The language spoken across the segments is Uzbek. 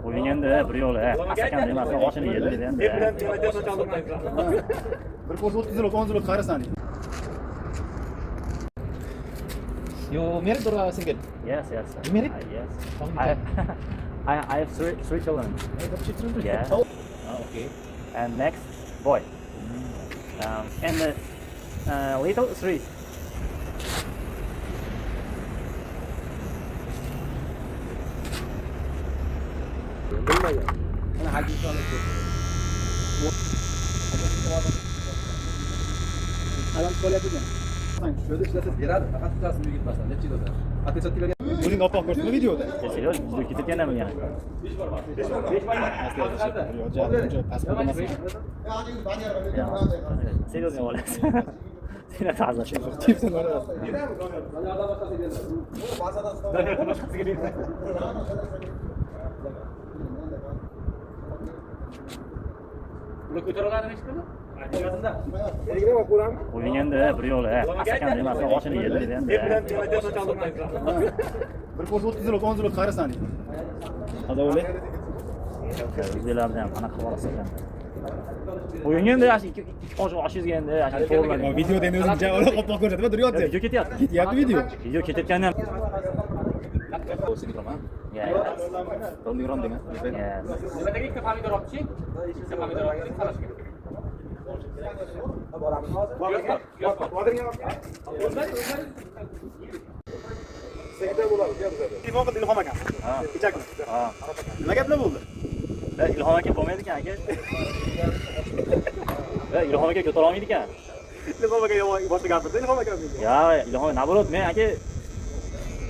O'yin endi bir yo'li. Asakam emasmi, oshini yedi dedi endi. Bir ko'z 30 yil, 10 yil qarasan. You married or single? Yes, yes. You married? Yes. How many I I have three children. Yeah. Okay. And next boy. And little three. Şöyle işlese birer fakat tutasın büyük gitmezsen. Ne çıkıyor da? Ateş atı veriyor. Buning oppoq ko'rsatma videoda. Serios, video ketayotganman yana. Serios nima olasiz? Seni ta'zirlashim. Tipsin mana. Bunu ko'targanini eshitdimi? O'yin endi bir yo'li. Asakam emasmi, oshini yedi dedi endi. Bir ko'z 30 yil, 10 yil qarasan. Adavle. O'zinglarni ham qanaqa qilib olasiz ekan. O'yin endi yaxshi ikki qoshiq oshingiz endi yaxshi to'g'rilagan. Videoda endi o'zimcha oppoq ko'rsatma duryapti. Video ketyapti. Ketyapti video. Video ketayotganda ham. Yeah. Rolling dengan. Yeah. Nimadagi ikkita pomidor olib chiqing. Ikkita pomidor olib qarash kerak. Telefon qildi Ilhom akam. Ha. Kechakmi? Ha. Nima gaplar bo'ldi? Ilhom aka bo'lmaydi ekan aka. Ilhom aka ko'tara olmaydi ekan. Ilhom aka yomon boshqa gapirdi. Ilhom aka. Ya, Ilhom naborot men aka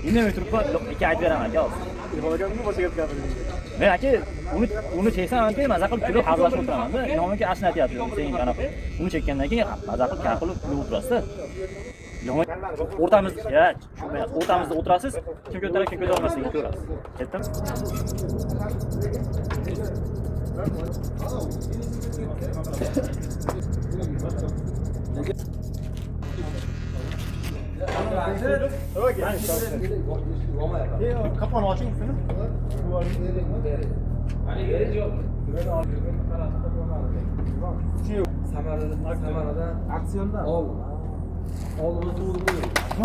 indamay turibman, aka aytib beraman aka. Ilhom aka nima boshqa gapirdi? Men aka uni cheksam aka maza qilib kulib hazillashib o'tiraman-da. Ilhom aka ashna aytyapti. Sen qanaqa uni chekkandan keyin maza qilib kan qilib kulib o'tirasiz-da. Ilhom o'rtamizda, o'rtamizda o'tirasiz, kim ko'taradi, kim ko'tara olmasligini ko'rasiz. Aytdim? Kapağını açın üstünü. Hani yeriz yok. Samarada aksiyonda. Oğlunu tuğdu buyur.